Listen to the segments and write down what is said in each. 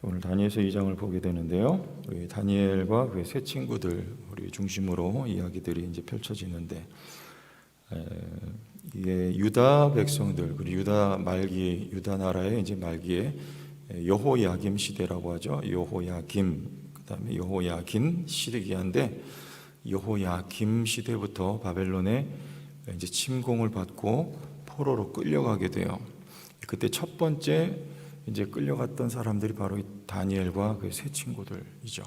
오늘 다니엘서 2장을 보게 되는데요. 우리 다니엘과 그의 세 친구들 우리 중심으로 이야기들이 이제 펼쳐지는데, 이게 유다 백성들 그리고 유다 나라의 이제 말기에 여호야김 시대라고 하죠. 여호야김, 그다음에 여호야긴 시드기야인데, 여호야김 시대부터 바벨론에 이제 침공을 받고 포로로 끌려가게 돼요. 그때 첫 번째 이제 끌려갔던 사람들이 바로 다니엘과 그 세 친구들이죠.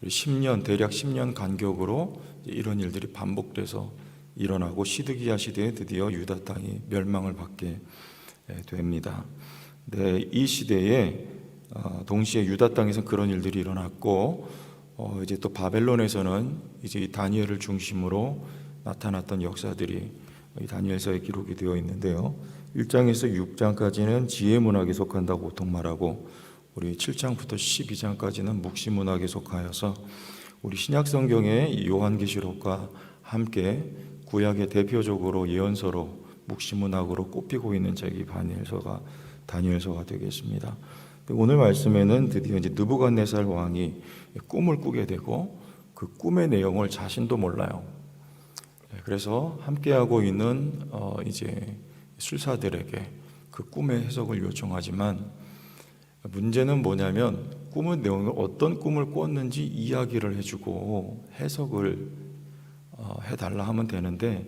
10년, 대략 10년 간격으로 이런 일들이 반복돼서 일어나고 시드기야 시대에 드디어 유다 땅이 멸망을 받게 됩니다. 네, 이 시대에 동시에 유다 땅에서 그런 일들이 일어났고, 이제 또 바벨론에서는 이제 이 다니엘을 중심으로 나타났던 역사들이 이 다니엘서에 기록이 되어 있는데요. 1장에서 6장까지는 지혜문학에 속한다고 보통 말하고, 우리 7장부터 12장까지는 묵시문학에 속하여서 우리 신약성경의 요한계시록과 함께 구약의 대표적으로 예언서로 묵시문학으로 꼽히고 있는 책이 다니엘서가 되겠습니다. 오늘 말씀에는 드디어 이제 느부갓네살 왕이 꿈을 꾸게 되고, 그 꿈의 내용을 자신도 몰라요. 그래서 함께하고 있는 이제 술사들에게 그 꿈의 해석을 요청하지만, 문제는 뭐냐면 꿈의 내용을 어떤 꿈을 꿨는지 이야기를 해주고 해석을 해달라 하면 되는데,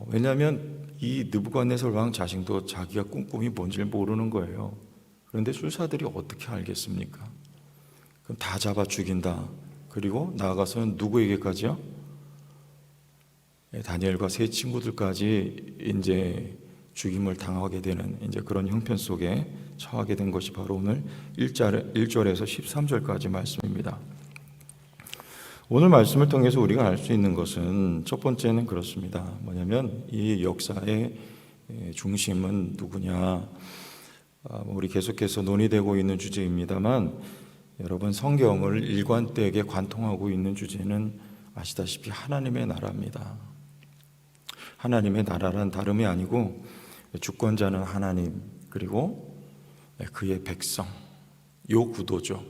왜냐하면 이 느부갓네살 왕 자신도 자기가 꾼 꿈이 뭔지를 모르는 거예요. 그런데 술사들이 어떻게 알겠습니까? 그럼 다 잡아 죽인다. 그리고 나아가서는 누구에게까지요? 다니엘과 세 친구들까지 이제 죽임을 당하게 되는 이제 그런 형편 속에 처하게 된 것이 바로 오늘 1절에서 13절까지 말씀입니다. 오늘 말씀을 통해서 우리가 알 수 있는 것은 첫 번째는 그렇습니다. 뭐냐면 이 역사의 중심은 누구냐? 우리 계속해서 논의되고 있는 주제입니다만, 여러분 성경을 일관되게 관통하고 있는 주제는 아시다시피 하나님의 나라입니다. 하나님의 나라란 다름이 아니고 주권자는 하나님, 그리고 그의 백성, 요 구도죠.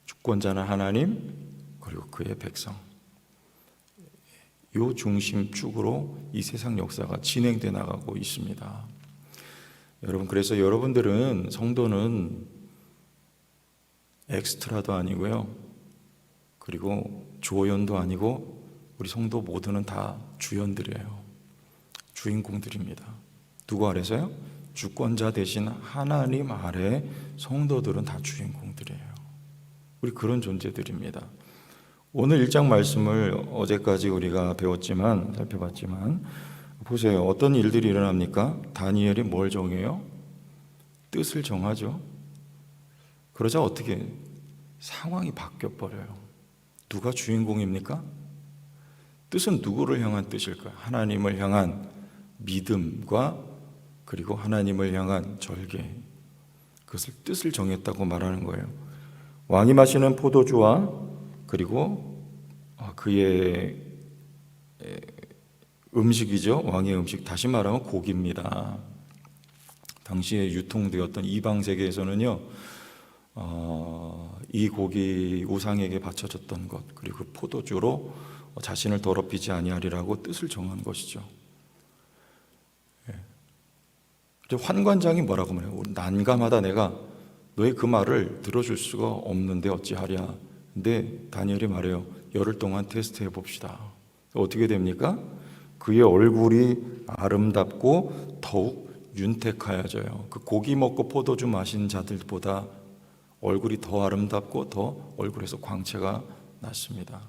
주권자는 하나님, 그리고 그의 백성, 요 중심축으로 이 세상 역사가 진행돼 나가고 있습니다. 여러분, 그래서 여러분들은, 성도는 엑스트라도 아니고요, 그리고 조연도 아니고, 우리 성도 모두는 다 주연들이에요. 주인공들입니다. 누구 아래서요? 주권자 대신 하나님 아래 성도들은 다 주인공들이에요. 우리 그런 존재들입니다. 오늘 1장 말씀을 어제까지 우리가 살펴봤지만 보세요. 어떤 일들이 일어납니까? 다니엘이 뭘 정해요? 뜻을 정하죠. 그러자 어떻게 상황이 바뀌어버려요. 누가 주인공입니까? 뜻은 누구를 향한 뜻일까요? 하나님을 향한 믿음과 그리고 하나님을 향한 절개, 그것을 뜻을 정했다고 말하는 거예요. 왕이 마시는 포도주와 그리고 그의 음식이죠. 왕의 음식, 다시 말하면 고기입니다. 당시에 유통되었던 이방 세계에서는요, 이 고기 우상에게 바쳐졌던 것, 그리고 포도주로 자신을 더럽히지 아니하리라고 뜻을 정한 것이죠. 환관장이 뭐라고 말해요? 난감하다, 내가 너의 그 말을 들어줄 수가 없는데 어찌하랴. 근데 다니엘이 말해요. 열흘 동안 테스트해 봅시다. 어떻게 됩니까? 그의 얼굴이 아름답고 더욱 윤택하여져요. 그 고기 먹고 포도주 마신 자들보다 얼굴이 더 아름답고 더 얼굴에서 광채가 났습니다.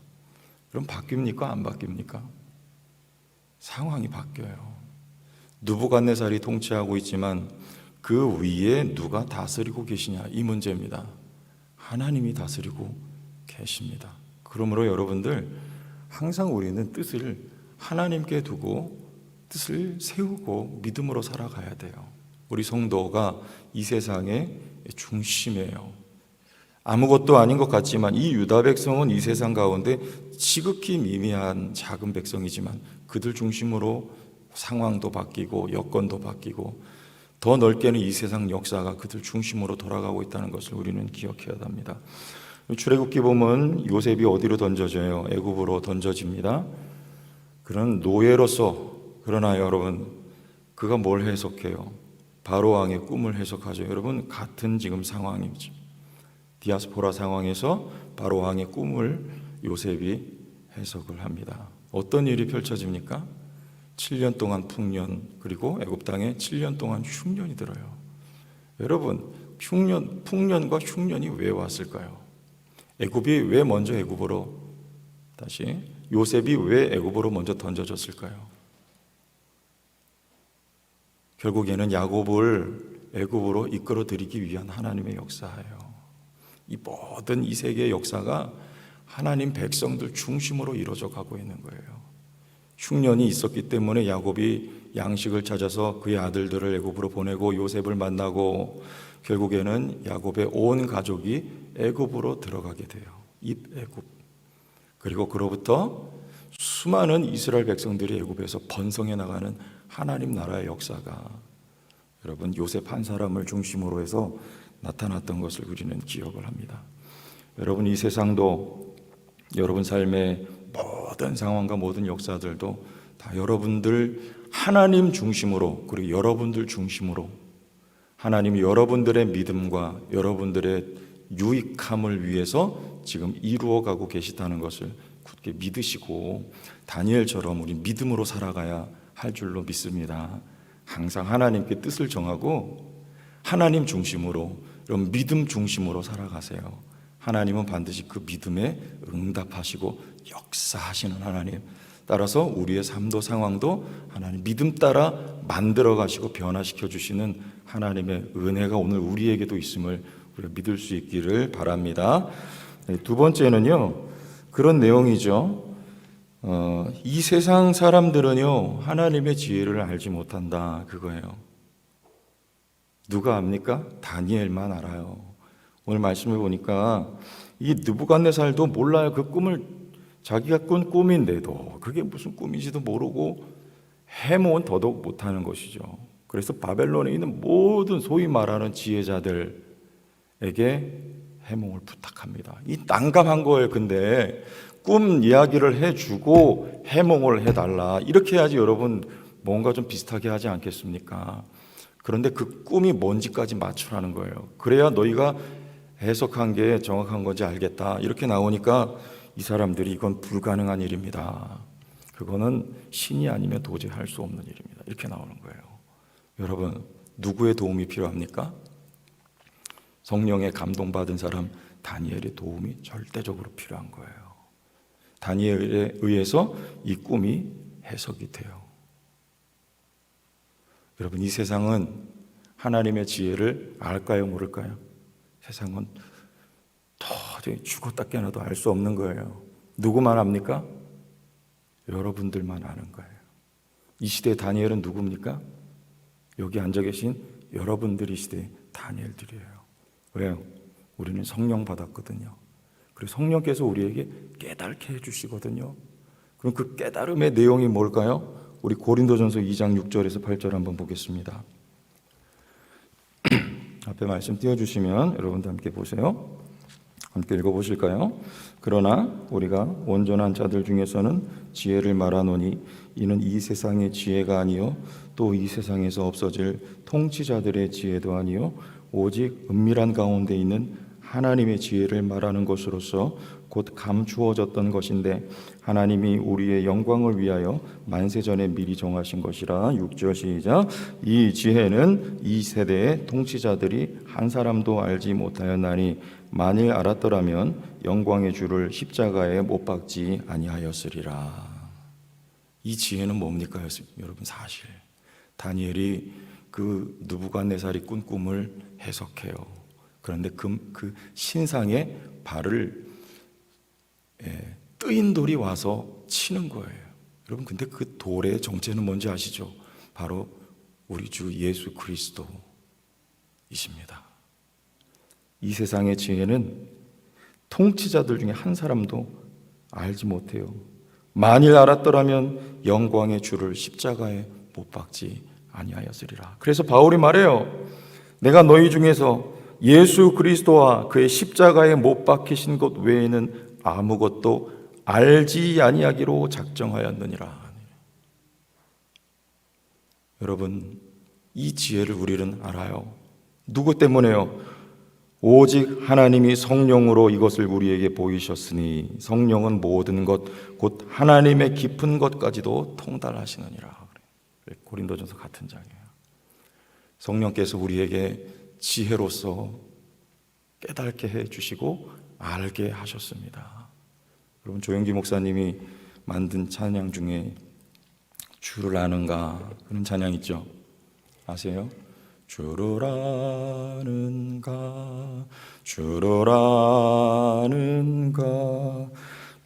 그럼 바뀝니까? 안 바뀝니까? 상황이 바뀌어요. 느부갓네살이 통치하고 있지만 그 위에 누가 다스리고 계시냐, 이 문제입니다. 하나님이 다스리고 계십니다. 그러므로 여러분들, 항상 우리는 뜻을 하나님께 두고 뜻을 세우고 믿음으로 살아가야 돼요. 우리 성도가 이 세상의 중심이에요. 아무것도 아닌 것 같지만 이 유다 백성은 이 세상 가운데 지극히 미미한 작은 백성이지만 그들 중심으로 상황도 바뀌고 여건도 바뀌고 더 넓게는 이 세상 역사가 그들 중심으로 돌아가고 있다는 것을 우리는 기억해야 합니다. 출애굽기 보면 요셉이 어디로 던져져요? 애굽으로 던져집니다. 그런 노예로서. 그러나 여러분, 그가 뭘 해석해요? 바로 왕의 꿈을 해석하죠. 여러분, 같은 지금 상황이죠. 디아스포라 상황에서 바로 왕의 꿈을 요셉이 해석을 합니다. 어떤 일이 펼쳐집니까? 7년 동안 풍년, 그리고 애굽 땅에 7년 동안 흉년이 들어요. 여러분, 풍년과 흉년이 왜 왔을까요? 애굽이 왜 먼저 애굽으로, 다시 요셉이 왜 애굽으로 먼저 던져졌을까요? 결국에는 야곱을 애굽으로 이끌어 들이기 위한 하나님의 역사예요. 이 모든 이 세계의 역사가 하나님 백성들 중심으로 이루어져 가고 있는 거예요. 흉년이 있었기 때문에 야곱이 양식을 찾아서 그의 아들들을 애굽으로 보내고 요셉을 만나고 결국에는 야곱의 온 가족이 애굽으로 들어가게 돼요. 입애굽. 그리고 그로부터 수많은 이스라엘 백성들이 애굽에서 번성해 나가는 하나님 나라의 역사가 여러분 요셉 한 사람을 중심으로 해서 나타났던 것을 우리는 기억을 합니다. 여러분, 이 세상도 여러분 삶의 모든 상황과 모든 역사들도 다 여러분들 하나님 중심으로, 그리고 여러분들 중심으로 하나님이 여러분들의 믿음과 여러분들의 유익함을 위해서 지금 이루어가고 계시다는 것을 굳게 믿으시고 다니엘처럼 우리 믿음으로 살아가야 할 줄로 믿습니다. 항상 하나님께 뜻을 정하고 하나님 중심으로, 이런 믿음 중심으로 살아가세요. 하나님은 반드시 그 믿음에 응답하시고 역사하시는 하나님, 따라서 우리의 삶도 상황도 하나님 믿음 따라 만들어 가시고 변화시켜 주시는 하나님의 은혜가 오늘 우리에게도 있음을 우리가 믿을 수 있기를 바랍니다. 두 번째는요, 그런 내용이죠. 이 세상 사람들은요 하나님의 지혜를 알지 못한다, 그거예요. 누가 압니까? 다니엘만 알아요. 오늘 말씀을 보니까 이 느부갓네살도 몰라요. 그 꿈을 자기가 꾼 꿈인데도 그게 무슨 꿈인지도 모르고 해몽은 더더욱 못하는 것이죠. 그래서 바벨론에 있는 모든 소위 말하는 지혜자들에게 해몽을 부탁합니다. 이 난감한 거예요. 근데 꿈 이야기를 해주고 해몽을 해달라, 이렇게 해야지 여러분 뭔가 좀 비슷하게 하지 않겠습니까? 그런데 그 꿈이 뭔지까지 맞추라는 거예요. 그래야 너희가 해석한 게 정확한 건지 알겠다. 이렇게 나오니까 이 사람들이 이건 불가능한 일입니다. 그거는 신이 아니면 도저히 할 수 없는 일입니다. 이렇게 나오는 거예요. 여러분, 누구의 도움이 필요합니까? 성령의 감동받은 사람 다니엘의 도움이 절대적으로 필요한 거예요. 다니엘에 의해서 이 꿈이 해석이 돼요. 여러분, 이 세상은 하나님의 지혜를 알까요, 모를까요? 세상은 도저히 죽었다 깨어나도 알 수 없는 거예요. 누구만 압니까? 여러분들만 아는 거예요. 이 시대의 다니엘은 누굽니까? 여기 앉아 계신 여러분들이 시대의 다니엘들이에요. 왜요? 우리는 성령 받았거든요. 그리고 성령께서 우리에게 깨닫게 해주시거든요. 그럼 그 깨달음의 내용이 뭘까요? 우리 고린도전서 2장 6절에서 8절 한번 보겠습니다. 앞에 말씀 띄워주시면 여러분도 함께 보세요. 함께 읽어보실까요? 그러나 우리가 온전한 자들 중에서는 지혜를 말하노니 이는 이 세상의 지혜가 아니요 또 이 세상에서 없어질 통치자들의 지혜도 아니요 오직 은밀한 가운데 있는 하나님의 지혜를 말하는 것으로서 곧 감추어졌던 것인데 하나님이 우리의 영광을 위하여 만세전에 미리 정하신 것이라. 6절 시작. 이 지혜는 이 세대의 통치자들이 한 사람도 알지 못하였나니 만일 알았더라면 영광의 주를 십자가에 못 박지 아니하였으리라. 이 지혜는 뭡니까, 여러분? 사실 다니엘이 그 느부갓네살이 꾼 꿈을 해석해요. 그런데 그 신상에 발을 뜨인 돌이 와서 치는 거예요. 여러분, 근데 그 돌의 정체는 뭔지 아시죠? 바로 우리 주 예수 그리스도이십니다. 이 세상의 지혜는 통치자들 중에 한 사람도 알지 못해요. 만일 알았더라면 영광의 주를 십자가에 못 박지 아니하였으리라. 그래서 바울이 말해요. 내가 너희 중에서 예수 그리스도와 그의 십자가에 못 박히신 것 외에는 아무것도 알지 아니하기로 작정하였느니라. 여러분, 이 지혜를 우리는 알아요. 누구 때문에요? 오직 하나님이 성령으로 이것을 우리에게 보이셨으니 성령은 모든 것 곧 하나님의 깊은 것까지도 통달하시느니라. 고린도전서 같은 장이에요. 성령께서 우리에게 지혜로서 깨닫게 해주시고 알게 하셨습니다. 여러분, 조영기 목사님이 만든 찬양 중에 주를 아는가 그런 찬양 있죠? 아세요? 주를 아는가 주를 아는가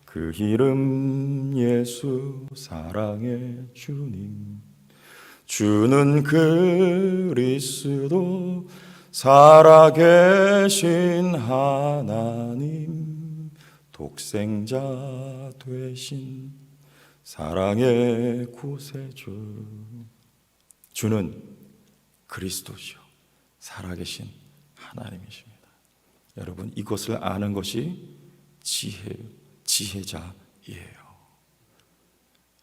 그 이름 예수 사랑의 주님 주는 그리스도 살아계신 하나님 독생자 되신 사랑의 구세주 주는 그리스도시요 살아계신 하나님이십니다. 여러분, 이것을 아는 것이 지혜자이에요.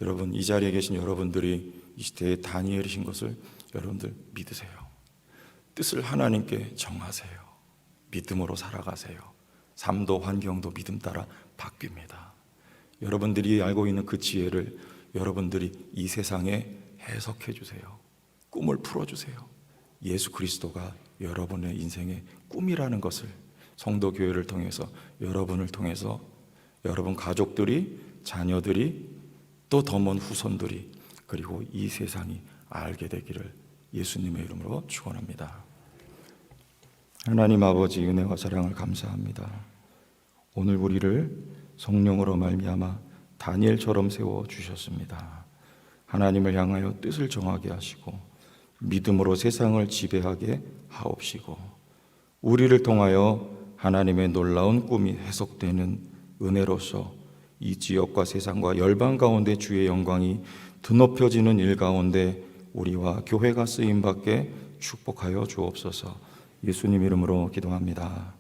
여러분, 이 자리에 계신 여러분들이 이 시대에 다니엘이신 것을 여러분들 믿으세요. 뜻을 하나님께 정하세요. 믿음으로 살아가세요. 삶도 환경도 믿음 따라 바뀝니다. 여러분들이 알고 있는 그 지혜를 여러분들이 이 세상에 해석해 주세요. 꿈을 풀어주세요. 예수 그리스도가 여러분의 인생의 꿈이라는 것을 성도 교회를 통해서 여러분을 통해서 여러분 가족들이 자녀들이 또 더 먼 후손들이 그리고 이 세상이 알게 되기를 예수님의 이름으로 축원합니다. 하나님 아버지 은혜와 사랑을 감사합니다. 오늘 우리를 성령으로 말미암아 다니엘처럼 세워 주셨습니다. 하나님을 향하여 뜻을 정하게 하시고 믿음으로 세상을 지배하게 하옵시고 우리를 통하여 하나님의 놀라운 꿈이 해석되는 은혜로서 이 지역과 세상과 열방 가운데 주의 영광이 드높여지는 일 가운데 우리와 교회가 쓰임받게 축복하여 주옵소서. 예수님 이름으로 기도합니다.